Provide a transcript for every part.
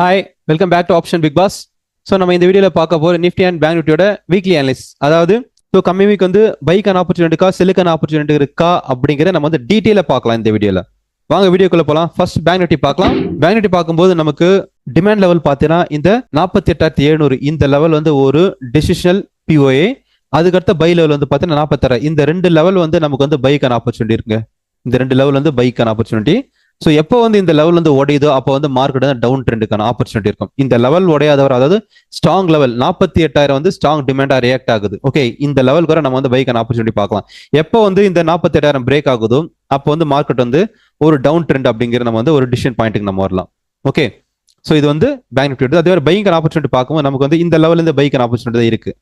Hi, welcome back to option big boss. So நம்ம இந்த வீடியோவில் பார்க்க போகிற நிஃப்டி அண்ட் பேங்க் நிஃப்டியோட வீக்லி அனலைஸ். அதாவது ஸோ கம்மி வீக் வந்து பைக்கான ஆப்பர்ச்சுனிட்டி இருக்கா, செல்லுக்கான ஆப்பர்ச்சுனிட்டி இருக்கா அப்படிங்கிறத நம்ம வந்து டீட்டெயிலாக பார்க்கலாம் இந்த வீடியோவில். வாங்க வீடியோக்குள்ள போகலாம். ஃபர்ஸ்ட் பேங்க் நிஃப்டி பார்க்கலாம். பேங்க் நிஃப்டி பார்க்கும்போது நமக்கு டிமாண்ட் லெவல் பார்த்தீங்கன்னா இந்த 48,700 இந்த லெவல் வந்து ஒரு டெசிஷனல் பிஓஏ. அதுக்கடுத்த பை லெவல் வந்து பார்த்தீங்கன்னா 46. இந்த ரெண்டு லெவல் வந்து நமக்கு வந்து பைக்கான ஆப்பர்ச்சுனிட்டி இருக்குங்க. இந்த ரெண்டு லெவல் வந்து பைக்கான ஆப்பர்ச்சுனிட்டி. ஸோ எப்போ வந்து இந்த லெவல் வந்து உடையுதோ அப்போ வந்து மார்க்கெட் வந்து டவுன் ட்ரெண்டுக்கான ஆப்பர்ச்சுனிட்டி இருக்கும். இந்த லெவல் உடையாதவர், அதாவது ஸ்ட்ராங் லெவல் 48,000 வந்து ஸ்ட்ராங் டிமாண்டாக ரியாக்ட் ஆகுது. ஓகே, இந்த லெவல் கூட நம்ம வந்து பைக்கான ஆப்பர்ச்சுனிட்டி பார்க்கலாம். எப்போ வந்து இந்த 48,000 பிரேக் ஆகுதோ அப்போ வந்து மார்க்கெட் வந்து ஒரு டவுன் ட்ரெண்ட் அப்படிங்கிற நம்ம வந்து ஒரு டிசிஷன் பாயிண்ட்டுக்கு நம்ம வரலாம். ஓகே, ஸோ இது வந்து பேங்க் நிஃப்டி. அதே மாதிரி பைக்கான ஆப்பர்ச்சுனிட்டி பார்க்கும்போது நமக்கு வந்து இந்த லெவல் இந்த பைக்கான ஆப்பர்ச்சுனிட்டி தான் இருக்கு.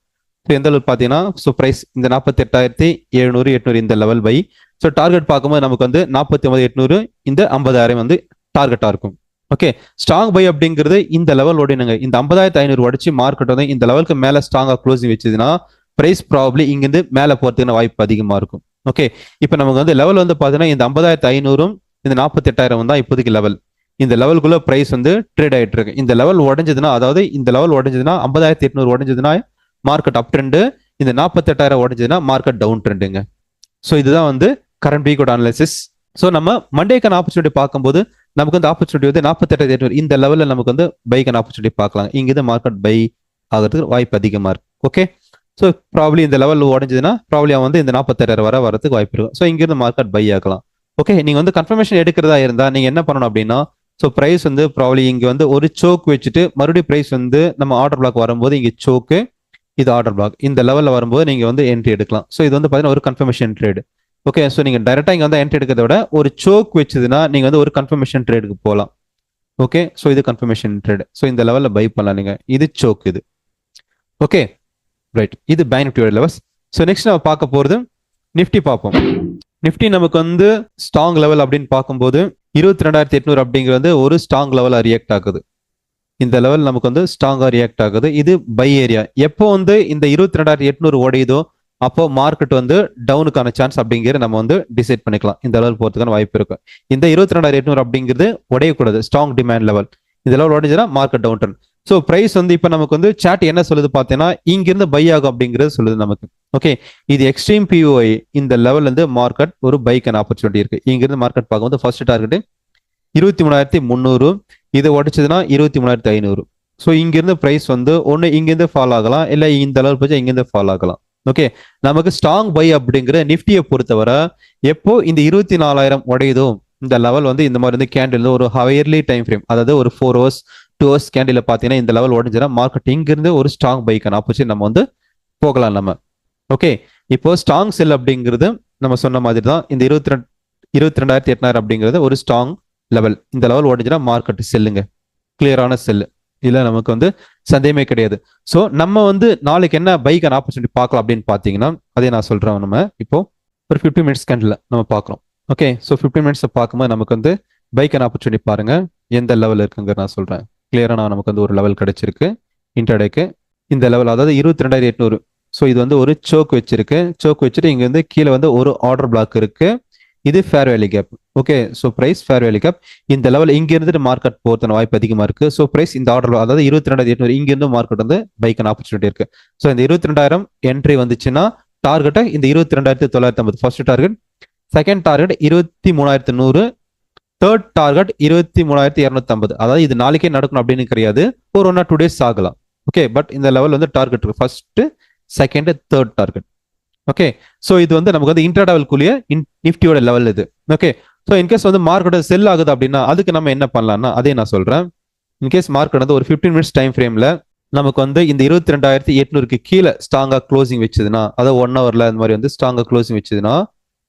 ஸோ எந்த அளவுக்கு பார்த்தீங்கன்னா, ஸோ ப்ரைஸ் இந்த 48,700 800 இந்த லெவல் பை. ஸோ டார்கெட் பார்க்கும்போது நமக்கு வந்து 49,800 இந்த 50,000 வந்து டார்கெட்டாக இருக்கும். ஓகே, ஸ்ட்ராங் பை அப்படிங்கிறது இந்த லெவல் உடையணுங்க. இந்த 50,500 உடைச்சு மார்க்கெட் வந்து இந்த லெவலுக்கு மேலே ஸ்ட்ராங்காக க்ளோசிங் வச்சதுன்னா ப்ரைஸ் ப்ராபப்ளி இங்கிருந்து மேலே போகிறதுக்கான வாய்ப்பு அதிகமாக இருக்கும். ஓகே, இப்போ நமக்கு வந்து லெவல் வந்து பார்த்தீங்கன்னா இந்த 50,500 இந்த 48,000 தான் இப்போதைக்கு லெவல். இந்த லெவலுக்குள்ள ப்ரைஸ் வந்து ட்ரேட் ஆகிட்டு இருக்கு. இந்த லெவல் உடஞ்சதுன்னா, அதாவது இந்த லெவல் உடஞ்சதுன்னா 50,800 உடஞ்சதுன்னா மார்க்கெட் அப் ட்ரெண்டு, இந்த 48,000 உடஞ்சதுன்னா மார்க்கெட் டவுன் ட்ரெண்டுங்க. ஸோ இதுதான் வந்து கரண்ட் வீக்கோட அனாலிசிஸ். ஸோ நம்ம மண்டேக்கான ஆப்பர்ச்சுனிட்டி பார்க்கும்போது நமக்கு வந்து ஆப்பர்ச்சுனிட்டி வந்து 48,800 இந்த லெவலில் நமக்கு வந்து பைக்கான ஆப்பர்ச்சுனிட்டி பார்க்கலாம். இங்கிருந்து மார்க்கெட் பை ஆகிறதுக்கு வாய்ப்பு அதிகமாக இருக்கு. ஓகே, ஸோ ப்ராப்ளி இந்த லெவல் உடஞ்சதுன்னா ப்ராப்ளி அவன் வந்து இந்த 48,000 வரதுக்கு வாய்ப்பு இருக்கும். ஸோ இங்கிருந்து மார்க்கெட் பை ஆகலாம். ஓகே, நீங்கள் வந்து கன்ஃபர்மேஷன் எடுக்கிறதா இருந்தால் நீங்கள் என்ன பண்ணணும் அப்படின்னா, ஸோ ப்ரைஸ் வந்து ப்ராப்ளி இங்கே வந்து ஒரு சோக் வச்சுட்டு மறுபடியும் ப்ரைஸ் வந்து நம்ம ஆர்டர் பிளாக் வரும்போது இங்கே சோக்கு, இது ஆர்டர் பிளாக், இந்த லெவலில் வரும்போது நீங்கள் வந்து என்ட்ரி எடுக்கலாம். ஸோ இது வந்து பார்த்தீங்கன்னா ஒரு கன்ஃபர்மேஷன் ட்ரேடு. ஓகே, ஸோ நீங்கள் டைரெக்டாக இங்கே வந்து என்ட்ரி எடுக்கிறத விட ஒரு சோக் வச்சதுன்னா நீங்கள் வந்து ஒரு கன்ஃபர்மேஷன் ட்ரேடுக்கு போகலாம். ஓகே, ஸோ இது கன்ஃபர்மேஷன் ட்ரேடு. ஸோ இந்த லெவலில் பை பண்ணலாம் நீங்கள். இது சோக் இது. ஓகே ரைட், இது பேங்க் நிஃப்டியோட லெவல்ஸ். ஸோ நெக்ஸ்ட் நம்ம பார்க்க போகிறது நிஃப்டி பார்ப்போம். நிஃப்டி நமக்கு வந்து ஸ்ட்ராங் லெவல் அப்படின்னு பார்க்கும்போது 22,800 அப்படிங்கிறது ஒரு ஸ்ட்ராங் லெவலாக ரியாக்ட் ஆகுது. இந்த லெவல் நமக்கு வந்து ஸ்ட்ராங்காக ரியாக்ட் ஆகுது. இது பை ஏரியா. எப்போ வந்து இந்த 22,800 உடையுதோ அப்போ மார்க்கெட் வந்து டவுனுக்கான சான்ஸ் அப்படிங்கிறது நம்ம வந்து டிசைட் பண்ணிக்கலாம். இந்த லெவல் போகிறதுக்கான வாய்ப்பு இருக்கு. இந்த 22,800 அப்படிங்கிறது உடையக்கூடாது. Strong demand level. இந்த லெவல் உடைஞ்சுன்னா market down trend. So price வந்து இப்போ நமக்கு வந்து சாட் என்ன சொல்லுது பார்த்தீங்கன்னா, இங்கிருந்து பை ஆகும் அப்படிங்கிறது சொல்லுது நமக்கு. ஓகே, இது எக்ஸ்ட்ரீம் பிஓஐ. இந்த லெவல் வந்து மார்க்கெட் ஒரு பைக்கான ஆப்பர்ச்சுனிட்டி இருக்கு. இங்கிருந்து மார்க்கெட் பார்க்கும்போது ஃபர்ஸ்ட் டார்கெட் 23,300. இதை உடைச்சதுன்னா 23,500. ஸோ இங்கிருந்து ப்ரைஸ் வந்து ஒன்று இங்கிருந்து ஃபால் ஆகலாம், இல்லை இந்த லெவல் போச்சு இங்கிருந்து ஃபால் ஆகலாம். ஓகே, நமக்கு ஸ்ட்ராங் பை அப்படிங்கிற நிஃப்டியை பொறுத்தவரை எப்போ இந்த 24,000 உடையுதோ இந்த லெவல் வந்து இந்த மாதிரி வந்து கேண்டில் ஒரு ஹையர்லி டைம் ஃப்ரேம், அதாவது ஒரு 4 hours 2 hours கேண்டில் பார்த்தீங்கன்னா இந்த லெவல் உடஞ்சுன்னா மார்க்கெட் இங்கிருந்து ஒரு ஸ்ட்ராங் பைக்கான ஆப்பர்ச்சுனிட்டி நம்ம வந்து போகலாம் நம்ம. ஓகே, இப்போ ஸ்ட்ராங் செல் அப்படிங்கிறது நம்ம சொன்ன மாதிரி தான். இந்த 22,800 அப்படிங்கிறது ஒரு ஸ்ட்ராங் லெவல். இந்த லெவல் உடஞ்சுன்னா மார்க்கெட் செல்லுங்க, கிளியரான செல்லு. இல்லை நமக்கு வந்து சந்தேகமே கிடையாது. ஸோ நம்ம வந்து நாளைக்கு என்ன பைக்கான ஆப்பர்ச்சுனிட்டி பார்க்கலாம் அப்படின்னு பார்த்தீங்கன்னா, அதே நான் சொல்கிறேன். நம்ம இப்போ ஒரு 15 minutes கேண்டில் நம்ம பார்க்குறோம். ஓகே, ஸோ 15 minutes பார்க்கும்போது நமக்கு வந்து பைக்கான ஆப்பர்ச்சுனிட்டி பாருங்க எந்த லெவல் இருக்குங்க நான் சொல்கிறேன். கிளியராக நமக்கு வந்து ஒரு லெவல் கிடைச்சிருக்கு இன்டர்டேக்கு. இந்த லெவல் அதாவது 22,800. ஸோ இது வந்து ஒரு சோக் வச்சிருக்கு. சோக் வச்சுட்டு இங்கே வந்து கீழே வந்து ஒரு ஆர்டர் பிளாக் இருக்கு. இது fair value gap. Okay, so price fair value gap. இந்த லெவல் இங்க இருந்துட்டு மார்க்கெட் போகிறதுன வாய்ப்பு அதிகமாக இருக்கு. ஸோ ப்ரைஸ் இந்த ஆர்டர் அதாவது 22,800 இங்கிருந்து மார்க்கெட் வந்து பைக்கான ஆப்பர்ச்சுனிட்டி இருக்கு. ஸோ இந்த 22,000 என்ட்ரி வந்துச்சுன்னா டார்கெட்டை இந்த 22,950 first target, second target 23,100, third target 23,250. அதாவது இது நாளைக்கே நடக்கணும் அப்படின்னு கிடையாது, ஒரு 1 or 2 days ஆகலாம். ஓகே, பட் இந்த லெவல் வந்து டார்கெட் இருக்கு. First, second, third target. Okay, so இது வந்து நமக்கு வந்து இன்ட்ராடேவுக்குள்ளேயே நிஃப்டியோட லெவல் இது. ஓகே, ஸோ இன்கேஸ் வந்து மார்க்கெட் செல் ஆகுது அப்படின்னா அதுக்கு நம்ம என்ன பண்ணலாம்னா அதே நான் சொல்றேன். இன்கேஸ் மார்க்கெட் வந்து ஒரு 15 minutes டைம் ஃப்ரேம்ல நமக்கு வந்து இந்த 22,800 கீழே ஸ்ட்ராங்கா க்ளோசிங் வச்சதுன்னா, அதாவது 1 hourல இந்த மாதிரி வந்து ஸ்ட்ராங்கா க்ளோசிங் வச்சதுன்னா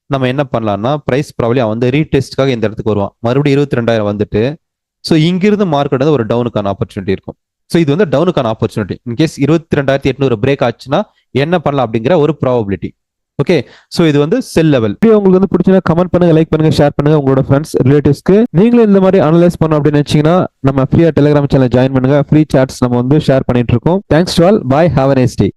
நம்ம என்ன பண்ணலாம்னா ப்ரைஸ் ப்ராப்ளி அவன் வந்து ரீடெஸ்ட்காக இந்த இடத்துக்கு வருவான். மறுபடியும் 22,000 வந்துட்டு ஸோ இங்கிருந்து மார்க்கெட் வந்து ஒரு டவுனுக்கான ஆப்பர்ச்சுனிட்டி இருக்கும். ஸோ இது வந்து டவுனுக்கான ஆப்பர்ச்சுனிட்டி. இன்கேஸ் 22,800 பிரேக் ஆச்சுன்னா என்ன பண்ணலாம் அப்படிங்கிற ஒரு ப்ராபபிலிட்டி. ஓகே, ஸோ இது வந்து செல் லெவல். உங்களுக்கு வந்து பிடிச்சா கமெண்ட் பண்ணுங்க, லைக் பண்ணுங்க, ஷேர் பண்ணுங்க உங்களோட ஃப்ரெண்ட்ஸ் ரிலேட்டிவ்ஸ்க்கு. நீங்களும் இந்த மாதிரி அனலைஸ் பண்ணணும் அப்படின்னு நினைச்சீங்கன்னா நம்ம ஃப்ரீயா டெலிகிராம் சேனல் ஜாயின் பண்ணுங்க. ஃப்ரீ சாட்ஸ் நம்ம வந்து ஷேர் பண்ணிட்டு இருக்கோம். Thanks to all. Bye. Have a nice day.